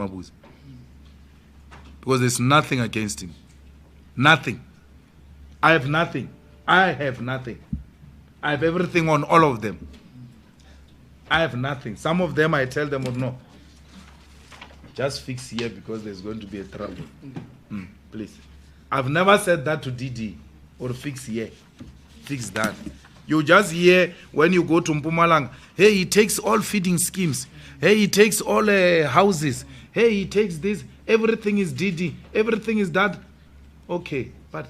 Mabuza. Because there's nothing against him. Nothing. I have nothing. I have nothing. I have everything on all of them. I have nothing. Some of them I tell them, oh, no, just fix here because there's going to be a trouble. Please. I've never said that to DD or fix here. Fix that. You just hear when you go to Mpumalanga, hey, he takes all feeding schemes. Hey, he takes all houses. Hey, he takes this. Everything is DD. Everything is that. Okay, but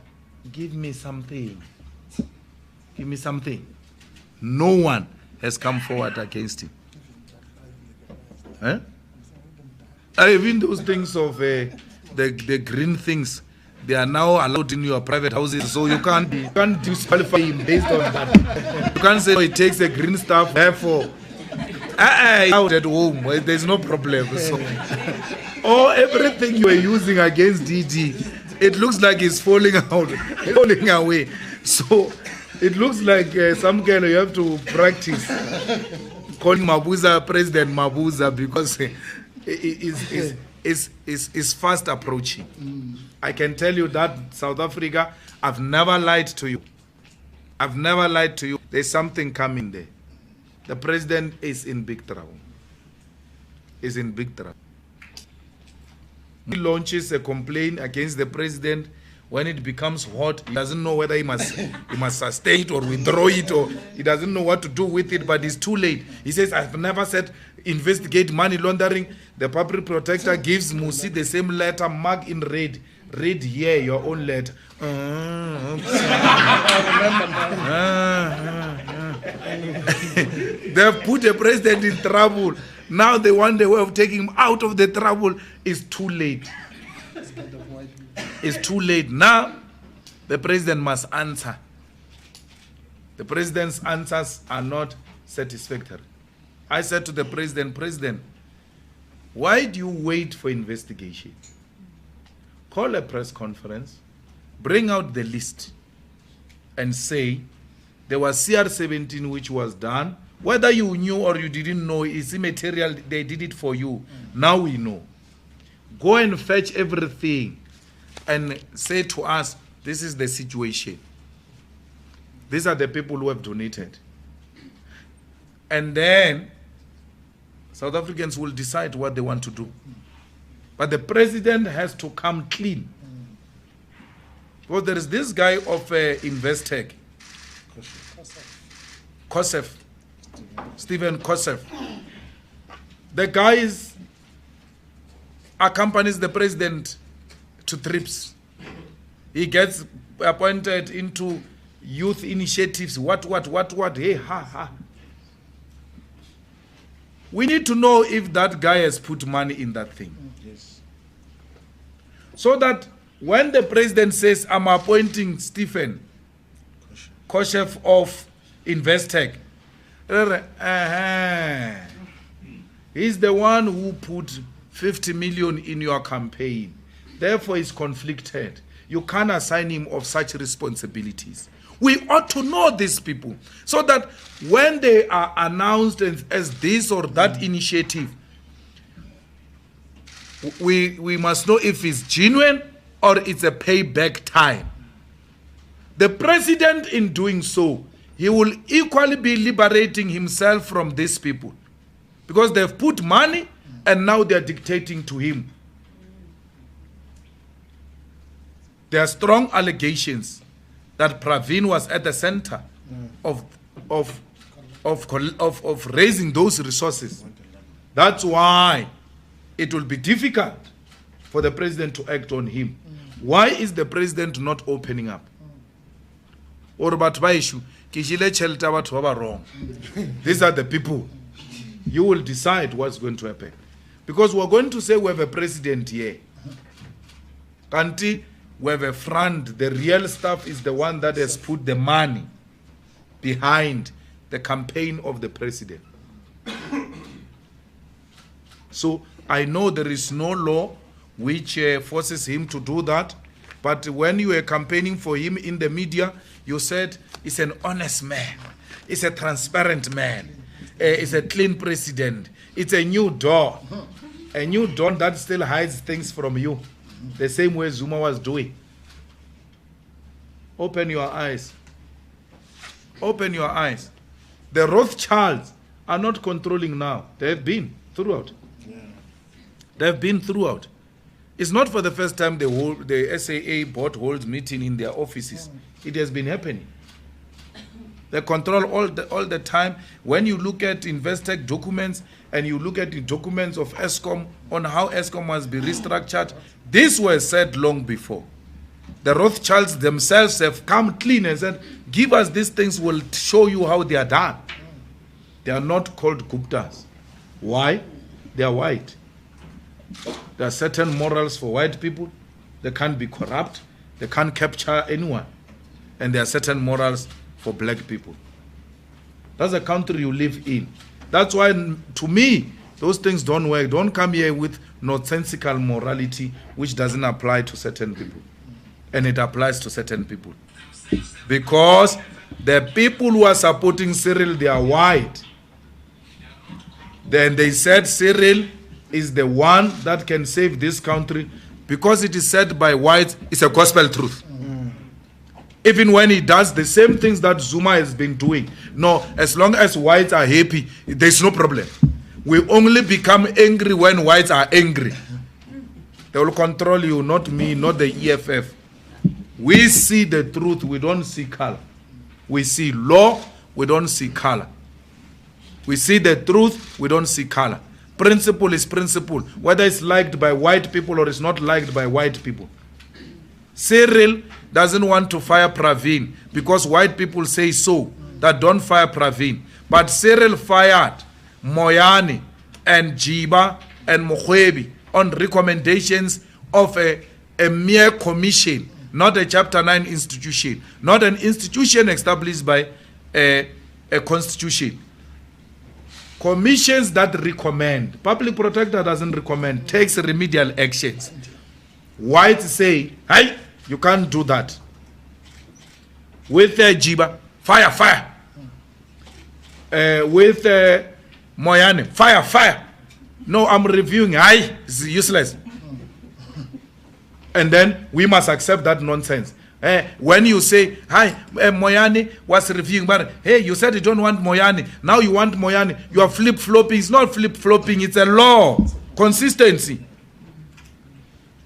give me something. Give me something. No one has come forward against him. Eh? Even those things of the green things, they are now allowed in your private houses, so you can't disqualify him based on that. You can't say, oh, it takes a green stuff, therefore, out at home, there's no problem. So, or everything you are using against DD, it looks like it's falling out, falling away. So it looks like some kind of you have to practice calling Mabuza President Mabuza because it's fast approaching. I can tell you that South Africa, I've never lied to you. I've never lied to you. There's something coming there. The president is in big trouble. Is in big trouble. He launches a complaint against the president. When it becomes hot, he doesn't know whether he must sustain it or withdraw it, or he doesn't know what to do with it, but it's too late. He says, I've never said investigate money laundering. The public protector gives Musi the same letter marked in red. Read here your own letter. They've put the president in trouble. Now they want the way of taking him out of the trouble. It's too late. It's too late. Now, the president must answer. The president's answers are not satisfactory. I said to the president, President, why do you wait for investigation? Call a press conference, bring out the list, and say there was CR17 which was done. Whether you knew or you didn't know, it's immaterial. They did it for you. Now we know. Go and fetch everything and say to us, this is the situation. These are the people who have donated. And then South Africans will decide what they want to do. But the president has to come clean. Because there is this guy of Investec, Kosef, Stephen Kosef. The guy accompanies the president to trips. He gets appointed into youth initiatives. What? Hey, ha. We need to know if that guy has put money in that thing. Yes. So that when the president says, I'm appointing Stephen Kosef of Investec, he's the one who put 50 million in your campaign. Therefore, he's conflicted. You can't assign him of such responsibilities. We ought to know these people so that when they are announced as this or that initiative, we must know if it's genuine or it's a payback time. The president, in doing so, he will equally be liberating himself from these people because they've put money and now they're dictating to him. There are strong allegations that Pravin was at the center of raising those resources. That's why it will be difficult for the president to act on him. Why is the president not opening up? Or about issue, these are the people. You will decide what's going to happen. Because we're going to say we have a president here. Kanti, we have a front. The real stuff is the one that has put the money behind the campaign of the president. So I know there is no law which forces him to do that. But when you were campaigning for him in the media, you said he's an honest man. He's a transparent man. He's a clean president. It's a new door. A new dawn that still hides things from you. The same way Zuma was doing. Open your eyes. Open your eyes. The Rothschilds are not controlling now. They have been throughout. They have been throughout. It's not for the first time the SAA board holds meeting in their offices. It has been happening. They control all the time. When you look at Investec documents and you look at the documents of ESCOM on how ESCOM must be restructured, this was said long before. The Rothschilds themselves have come clean and said, give us these things, we'll show you how they are done. They are not called Guptas. Why? They are white. There are certain morals for white people. They can't be corrupt. They can't capture anyone. And there are certain morals for black people. That's the country you live in. That's why, to me, those things don't work. Don't come here with nonsensical morality which doesn't apply to certain people. And it applies to certain people. Because the people who are supporting Cyril, they are white. Then they said Cyril is the one that can save this country because it is said by whites, it's a gospel truth. Even when he does the same things that Zuma has been doing. No, as long as whites are happy, there's no problem. We only become angry when whites are angry. They will control you, not me, not the EFF. We see the truth, we don't see color. We see law, we don't see color. We see the truth, we don't see color. Principle is principle, whether it's liked by white people or it's not liked by white people. Cyril doesn't want to fire Praveen because white people say so, that don't fire Praveen. But Cyril fired Moyane and Jiba and Mokhwebi on recommendations of a mere commission, not a Chapter 9 institution, not an institution established by a constitution. Commissions that recommend, public protector doesn't recommend, takes remedial actions. Whites say, hey, you can't do that. With Jiba, fire, fire. With Moyane, fire, fire. No, I'm reviewing, hey, it's useless. And then we must accept that nonsense. When you say, hi, Moyane was reviewing, but hey, you said you don't want Moyane. Now you want Moyane. You are flip-flopping. It's not flip-flopping. It's a law. Consistency.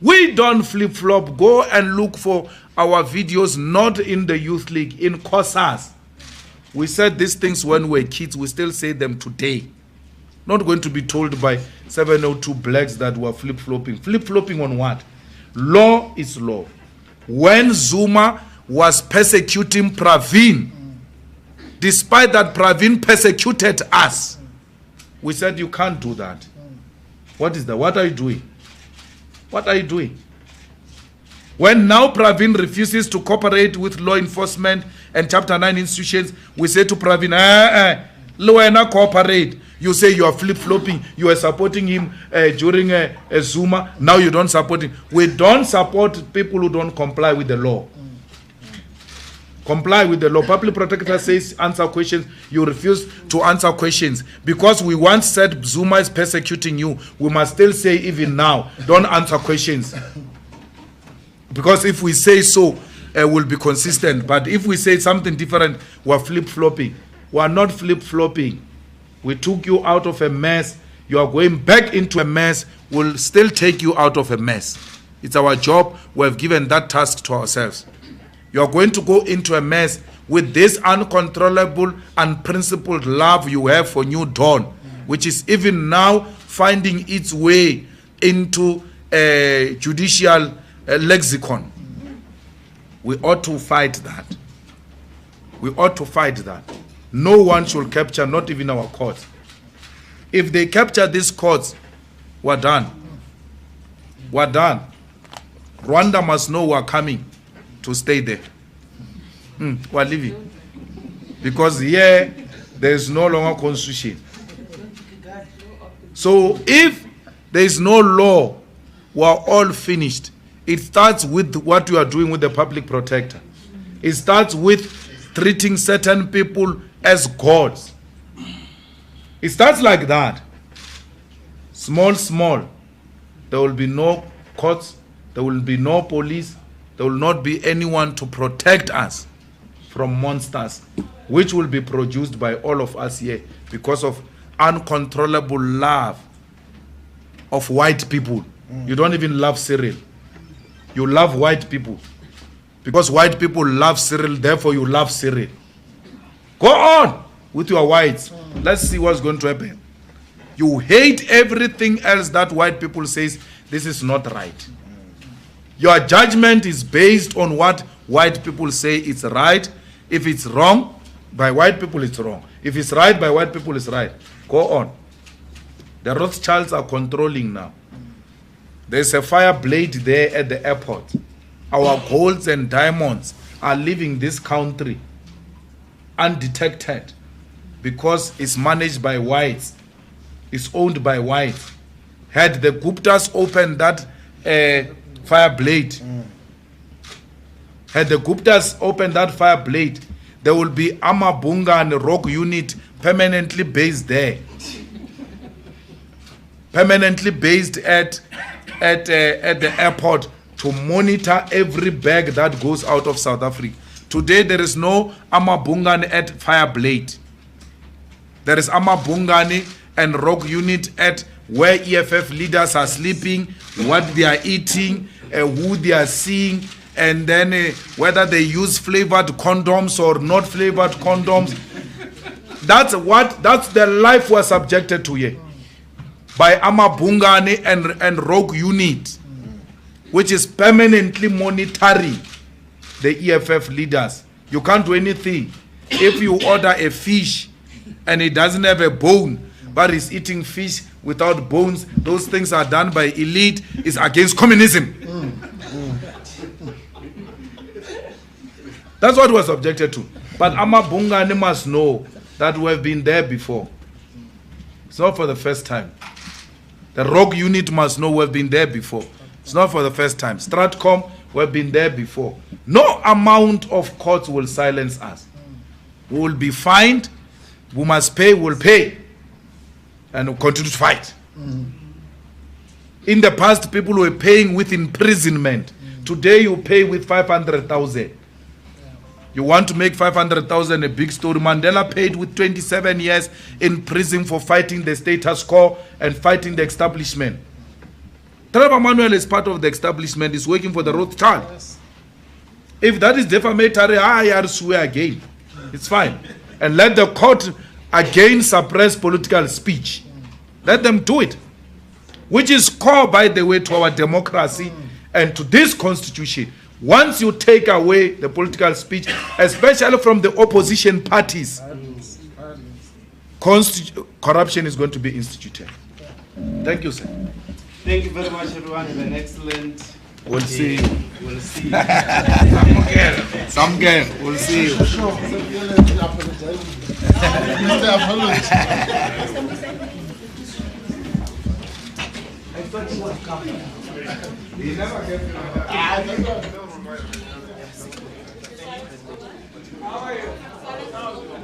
We don't flip-flop. Go and look for our videos, not in the Youth League, in COSAS. We said these things when we were kids. We still say them today. Not going to be told by 702 blacks that were flip-flopping. Flip-flopping on what? Law is law. When Zuma was persecuting Praveen, despite that Praveen persecuted us, we said you can't do that. What is that? What are you doing? What are you doing? When now Praveen refuses to cooperate with law enforcement and Chapter 9 institutions, we say to Praveen, Luena cooperate. You say you are flip-flopping. You are supporting him during a Zuma. Now you don't support him. We don't support people who don't comply with the law. Comply with the law. Public protector says answer questions. You refuse to answer questions. Because we once said Zuma is persecuting you, we must still say even now, don't answer questions. Because if we say so, we'll be consistent. But if we say something different, we're flip-flopping. We're not flip-flopping. We took you out of a mess. You are going back into a mess. We'll still take you out of a mess. It's our job. We have given that task to ourselves. You are going to go into a mess with this uncontrollable, unprincipled love you have for New Dawn, which is even now finding its way into a judicial lexicon. We ought to fight that. We ought to fight that. No one should capture, not even our courts. If they capture these courts, we're done. We're done. Rwanda must know we're coming to stay there. We're leaving. Because here, there is no longer constitution. So if there is no law, we're all finished. It starts with what you are doing with the public protector. It starts with treating certain people as gods. It starts like that. Small, small. There will be no courts. There will be no police. There will not be anyone to protect us from monsters, which will be produced by all of us here because of uncontrollable love of white people. You don't even love Cyril. You love white people. Because white people love Cyril, therefore you love Cyril. Go on with your whites. Let's see what's going to happen. You hate everything else that white people says, this is not right. Your judgment is based on what white people say it's right. If it's wrong, by white people it's wrong. If it's right, by white people it's right. Go on. The Rothschilds are controlling now. There's a fire blade there at the airport. Our golds and diamonds are leaving this country undetected because it's managed by whites. It's owned by whites. Had the Guptas opened that fire blade, had the Guptas opened that fire blade, there will be Amabunga and rock unit permanently based there. Permanently based at the airport to monitor every bag that goes out of South Africa. Today there is no Amabungani at Fireblade. There is Amabungani and rock unit at where EFF leaders are sleeping, what they are eating, who they are seeing, and then whether they use flavored condoms or not flavored condoms. That's the life we're subjected to here by Amabungani and rogue unit, which is permanently monitoring the EFF leaders. You can't do anything. If you order a fish and it doesn't have a bone, but it's eating fish without bones, those things are done by elite. It's against communism. That's what was subjected to. But Amabungani must know that we have been there before. It's not for the first time. The rogue unit must know we've been there before. It's not for the first time. Stratcom, we've been there before. No amount of courts will silence us. We will be fined. We must pay, we'll pay. And we'll continue to fight. In the past, people were paying with imprisonment. Today, you pay with 500,000. You want to make 500,000 a big story. Mandela paid with 27 years in prison for fighting the status quo and fighting the establishment. Trevor Manuel is part of the establishment, is working for the Rothschild. Yes. If that is defamatory, I swear again. It's fine. And let the court again suppress political speech. Let them do it. Which is core, by the way, to our democracy and to this constitution. Once you take away the political speech, especially from the opposition parties, corruption is going to be instituted. Thank you, sir. Thank you very much, everyone. Have an excellent We'll see. We'll see. Some game. We'll see you. He never gets How are you?